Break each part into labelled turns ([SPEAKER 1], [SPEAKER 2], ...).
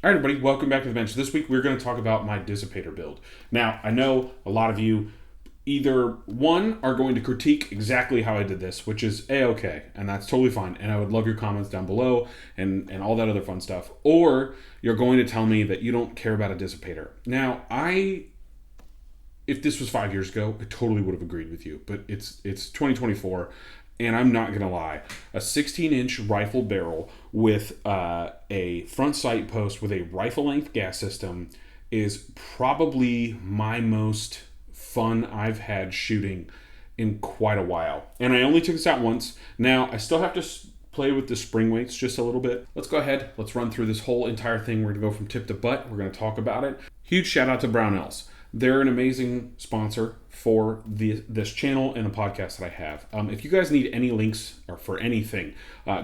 [SPEAKER 1] All right, everybody, welcome back to the bench. This week we're going to talk about my Dissipator build. Now, I know a lot of you either, one, are going to critique exactly how I did this, which is A-okay, and that's totally fine, and I would love your comments down below and all that other fun stuff, or you're going to tell me that you don't care about a Dissipator. Now, if this was 5 years ago, I totally would have agreed with you, but it's 2024, and I'm not going to lie. A 16-inch rifle barrel with a front sight post with a rifle-length gas system is probably my most fun I've had shooting in quite a while. And I only took this out once. Now, I still have to play with the spring weights just a little bit. Let's go ahead. Let's run through this whole entire thing. We're going to go from tip to butt. We're going to talk about it. Huge shout out to Brownells. They're an amazing sponsor for this channel and the podcast that I have. If you guys need any links or for anything,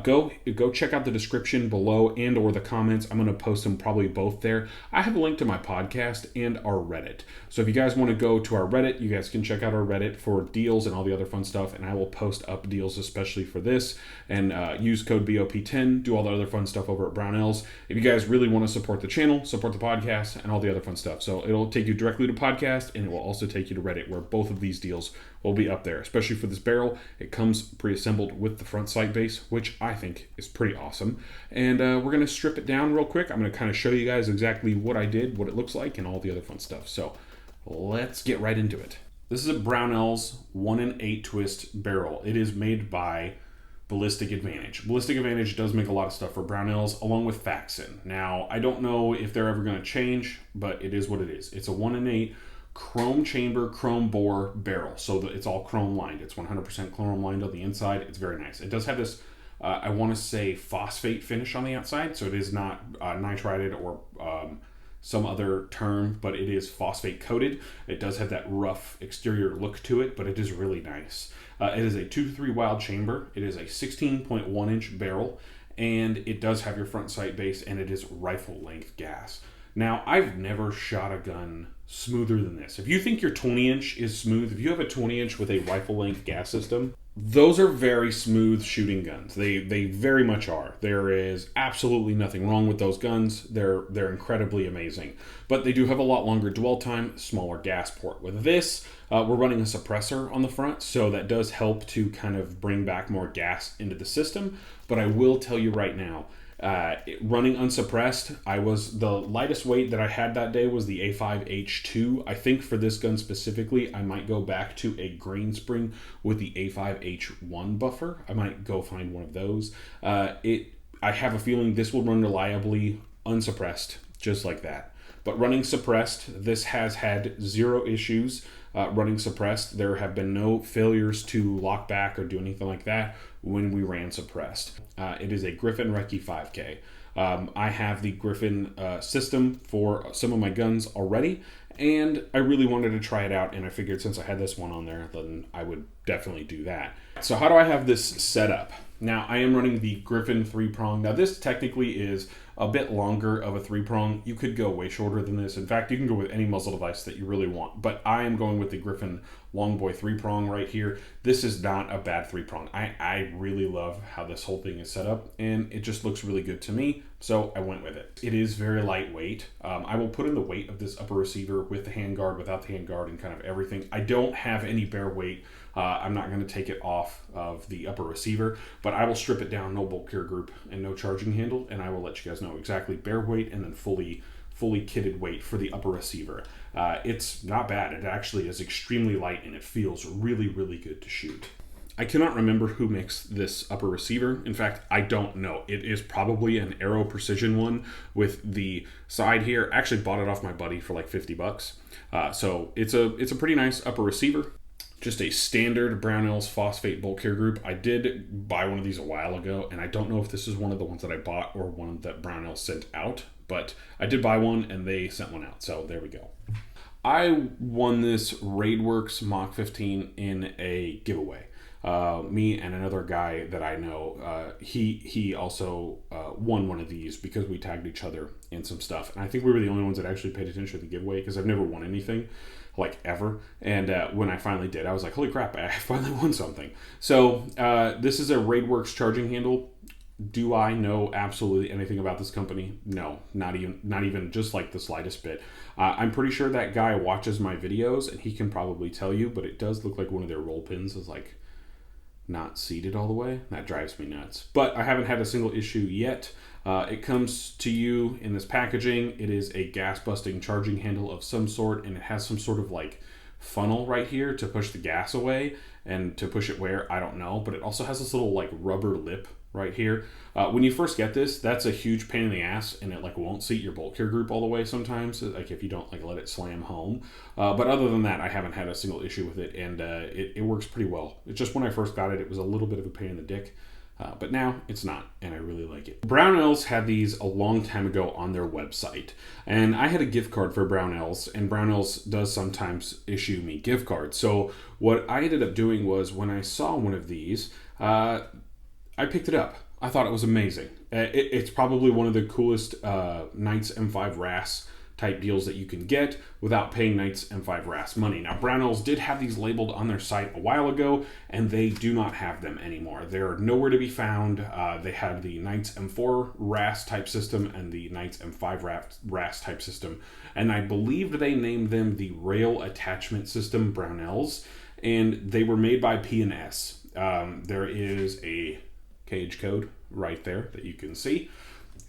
[SPEAKER 1] go check out the description below and or the comments. I'm going to post them probably both there. I have a link to my podcast and our Reddit. So if you guys want to go to our Reddit, you guys can check out our Reddit for deals and all the other fun stuff. And I will post up deals especially for this. And use code BOP10, do all the other fun stuff over at Brownells. If you guys really want to support the channel, support the podcast, and all the other fun stuff. So it'll take you directly to podcast, and it will also take you to Reddit, where both of these deals will be up there, especially for this barrel. It comes pre-assembled with the front sight base, which I think is pretty awesome. And we're going to strip it down real quick. I'm going to kind of show you guys exactly what I did, what it looks like, and all the other fun stuff. So let's get right into it. This is a Brownells 1-in-8 twist barrel. It is made by Ballistic Advantage. Ballistic Advantage does make a lot of stuff for Brownells, along with Faxon. Now, I don't know if they're ever going to change, but it is what it is. It's a 1-in-8 chrome chamber, chrome bore barrel. So it's all chrome lined. It's 100% chrome lined on the inside. It's very nice. It does have this, I want to say, phosphate finish on the outside. So it is not nitrided or some other term, but it is phosphate coated. It does have that rough exterior look to it, but it is really nice. It is a 2-3 wild chamber. It is a 16.1 inch barrel, and it does have your front sight base, and it is rifle length gas. Now, I've never shot a gun smoother than this. If you think your 20 inch is smooth, if you have a 20 inch with a rifle length gas system, those are very smooth shooting guns. They very much are. There is absolutely nothing wrong with those guns. They're incredibly amazing. But they do have a lot longer dwell time, smaller gas port. With this, we're running a suppressor on the front, so that does help to kind of bring back more gas into the system. But I will tell you right now, running unsuppressed, the lightest weight that I had that day was the A5H2. I think for this gun specifically, I might go back to a grain spring with the A5H1 buffer. I might go find one of those. I have a feeling this will run reliably unsuppressed, just like that. But running suppressed, this has had zero issues. Running suppressed, there have been no failures to lock back or do anything like that when we ran suppressed. It is a Griffin Recce 5K. I have the Griffin system for some of my guns already, and I really wanted to try it out, and I figured since I had this one on there, then I would definitely do that. So how do I have this set up? Now, I am running the Griffin 3-prong. Now, this technically is a bit longer of a 3-prong. You could go way shorter than this. In fact, you can go with any muzzle device that you really want. But I am going with the Griffin Longboy 3-prong right here. This is not a bad 3-prong. I really love how this whole thing is set up, and it just looks really good to me, so I went with it. It is very lightweight. I will put in the weight of this upper receiver with the handguard, without the handguard, and kind of everything. I don't have any bare weight. I'm not going to take it off of the upper receiver, but I will strip it down, no bolt carrier group and no charging handle, and I will let you guys know exactly bare weight and then fully kitted weight for the upper receiver. It's not bad. It actually is extremely light, and it feels really, really good to shoot. I cannot remember who makes this upper receiver. In fact, I don't know. It is probably an Aero Precision one with the side here. I actually bought it off my buddy for like 50 bucks. So it's a pretty nice upper receiver. Just a standard Brownells phosphate bolt carrier group. I did buy one of these a while ago, and I don't know if this is one of the ones that I bought or one that Brownells sent out, but I did buy one and they sent one out, so there we go. I won this Raidworks Mach 15 in a giveaway. Me and another guy that I know, he also won one of these because we tagged each other in some stuff. And I think we were the only ones that actually paid attention to the giveaway, because I've never won anything, like ever. And when I finally did, I was like, holy crap, I finally won something. So this is a Raidworks charging handle. Do I know absolutely anything about this company? No, not even just like the slightest bit. I'm pretty sure that guy watches my videos and he can probably tell you, but it does look like one of their roll pins is like not seated all the way. That drives me nuts. But I haven't had a single issue yet. It comes to you in this packaging. It is a gas busting charging handle of some sort, and it has some sort of like funnel right here to push the gas away, and to push it where, I don't know. But it also has this little like rubber lip right here. When you first get this, that's a huge pain in the ass, and it like won't seat your bolt carrier group all the way sometimes, like if you don't like let it slam home. But other than that, I haven't had a single issue with it, and it works pretty well. It's just when I first got it, it was a little bit of a pain in the dick. But now it's not, and I really like it. Brownells had these a long time ago on their website, and I had a gift card for Brownells, and Brownells does sometimes issue me gift cards. So what I ended up doing was, when I saw one of these, I picked it up. I thought it was amazing. It's probably one of the coolest Knights M5 RAS type deals that you can get without paying Knights M5 RAS money. Now, Brownells did have these labeled on their site a while ago, and they do not have them anymore. They're nowhere to be found. They had the Knights M4 RAS type system and the Knights M5 RAS type system, and I believe they named them the Rail Attachment System Brownells, and they were made by P&S. There is a cage code right there that you can see.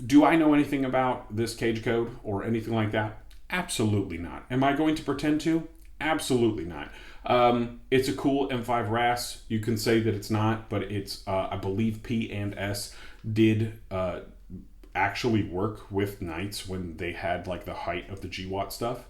[SPEAKER 1] Do I know anything about this cage code or anything like that? Absolutely not. Am I going to pretend to? Absolutely not. It's a cool M5 RAS. You can say that it's not, but it's, I believe P&S did actually work with Knights when they had like the height of the GWatt stuff.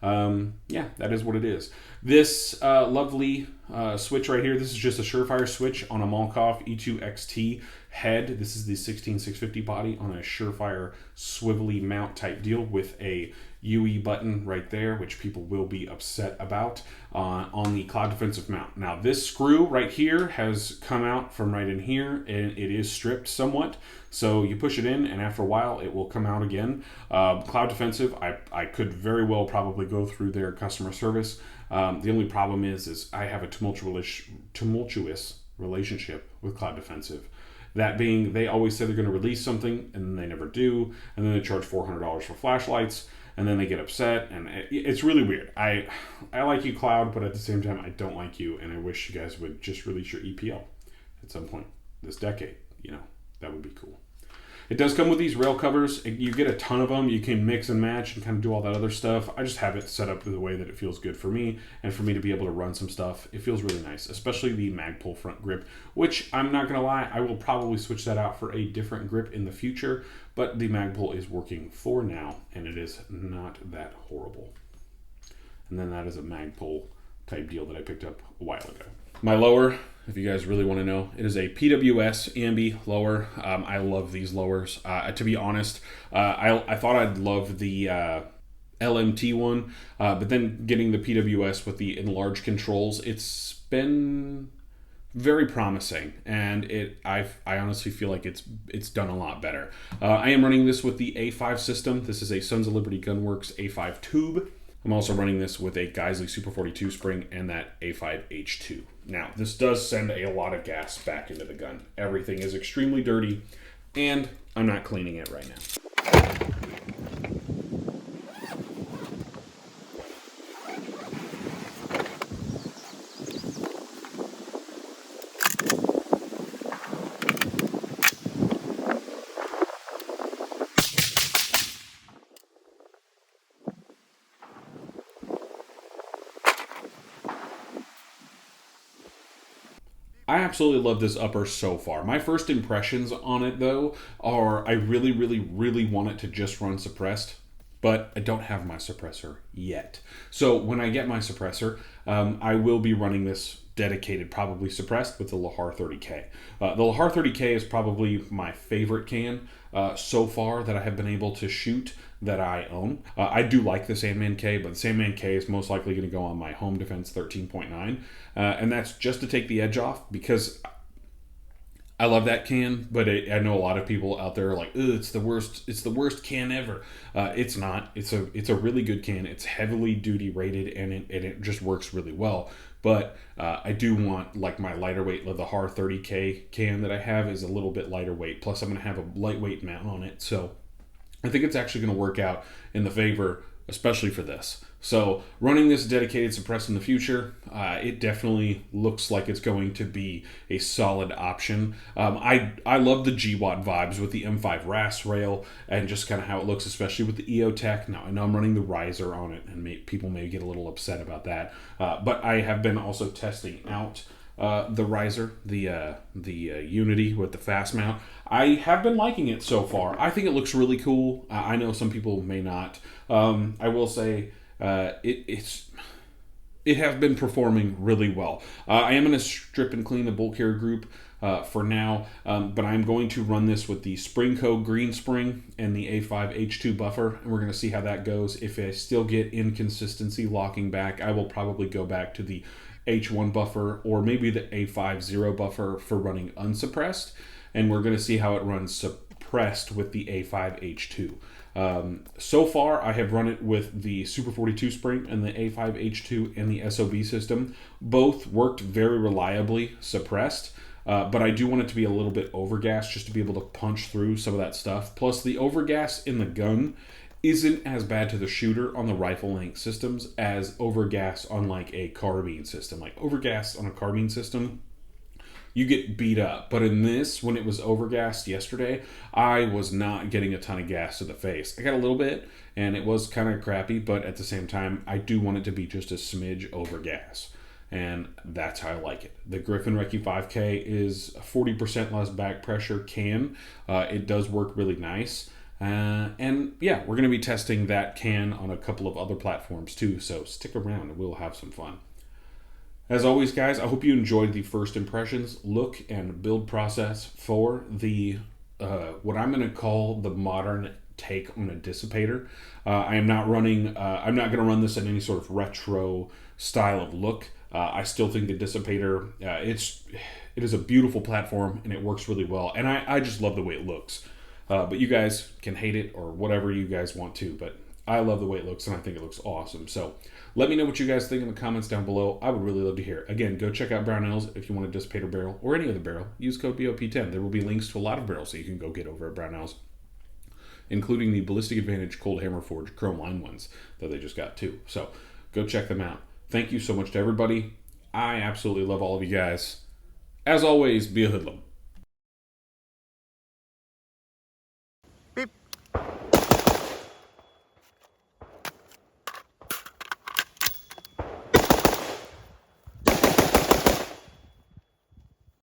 [SPEAKER 1] Yeah, that is what it is. This lovely switch right here, this is just a Surefire switch on a Malkoff E2XT head. This is the 16650 body on a Surefire swivelly mount type deal with a UE button right there, which people will be upset about on the Cloud Defensive mount. Now, this screw right here has come out from right in here, and it is stripped somewhat. So you push it in, and after a while, it will come out again. Cloud Defensive, I could very well probably go through their customer service. The only problem is I have a tumultuous relationship with Cloud Defensive. That being, they always say they're going to release something, and then they never do, and then they charge $400 for flashlights, and then they get upset, and it's really weird. I like you, Cloud, but at the same time, I don't like you, and I wish you guys would just release your EPL at some point this decade. You know, that would be cool. It does come with these rail covers. You get a ton of them. You can mix and match and kind of do all that other stuff. I just have it set up the way that it feels good for me, and for me to be able to run some stuff. It feels really nice, especially the Magpul front grip, which I'm not going to lie, I will probably switch that out for a different grip in the future, but the Magpul is working for now, and it is not that horrible. And then that is a Magpul type deal that I picked up a while ago. My lower, if you guys really want to know, it is a PWS EMB lower. I love these lowers. To be honest, I thought I'd love the LMT one, but then getting the PWS with the enlarged controls, it's been very promising, and I honestly feel like it's done a lot better. I am running this with the A5 system. This is a Sons of Liberty Gunworks A5 tube. I'm also running this with a Geisley Super 42 spring and that A5H2. Now, this does send a lot of gas back into the gun. Everything is extremely dirty, and I'm not cleaning it right now. I absolutely love this upper so far. My first impressions on it, though, are I really, really, really want it to just run suppressed, but I don't have my suppressor yet. So when I get my suppressor, I will be running this dedicated, probably suppressed, with the Lahar 30K. The Lahar 30K is probably my favorite can so far that I have been able to shoot that I own. I do like the Sandman K, but the Sandman K is most likely going to go on my Home Defense 13.9, and that's just to take the edge off, because I love that can, but I know a lot of people out there are like, "Ugh, it's the worst. It's the worst can ever." It's not. It's a really good can. It's heavily duty rated, and it just works really well. But I do want, like, my lighter weight, the HAR 30K can that I have is a little bit lighter weight. Plus, I'm going to have a lightweight mount on it, so I think it's actually going to work out in the favor, especially for this. So running this dedicated suppress in the future, it definitely looks like it's going to be a solid option. I love the GWatt vibes with the M5 RAS rail and just kind of how it looks, especially with the EOTech. Now I know I'm running the riser on it, and people may get a little upset about that, but I have been also testing out the riser, the Unity with the fast mount. I have been liking it so far. I think it looks really cool. I know some people may not. I will say it has been performing really well. I am going to strip and clean the bolt carrier group for now, but I'm going to run this with the Springco green spring and the A5 H2 buffer, and we're going to see how that goes. If I still get inconsistency locking back, I will probably go back to the H1 buffer or maybe the A5 zero buffer for running unsuppressed, and we're going to see how it runs suppressed with the A5 H2. So far, I have run it with the Super 42 spring and the A5 H2 and the SOB system. Both worked very reliably suppressed, but I do want it to be a little bit overgas just to be able to punch through some of that stuff. Plus, the overgas in the gun isn't as bad to the shooter on the rifle length systems as overgas on like a carbine system. Like overgas on a carbine system, you get beat up. But in this, when it was overgassed yesterday, I was not getting a ton of gas to the face. I got a little bit, and it was kind of crappy, but at the same time, I do want it to be just a smidge overgas. And that's how I like it. The Griffin Recce 5K is 40% less back pressure can. It does work really nice. And yeah, we're going to be testing that can on a couple of other platforms too, so stick around and we'll have some fun. As always, guys, I hope you enjoyed the first impressions, look, and build process for the what I'm going to call the modern take on a Dissipator. I am not running, I'm not going to run this in any sort of retro style of look. I still think the Dissipator, it is a beautiful platform and it works really well, and I just love the way it looks. But you guys can hate it or whatever you guys want to, but I love the way it looks and I think it looks awesome. So let me know what you guys think in the comments down below. I would really love to hear. Again, go check out Brownells if you want a Dissipator barrel or any other barrel. Use code BOP10. There will be links to a lot of barrels that you can go get over at Brownells, including the Ballistic Advantage Cold Hammer Forge Chrome Line ones that they just got too. So go check them out. Thank you so much to everybody. I absolutely love all of you guys. As always, be a hoodlum.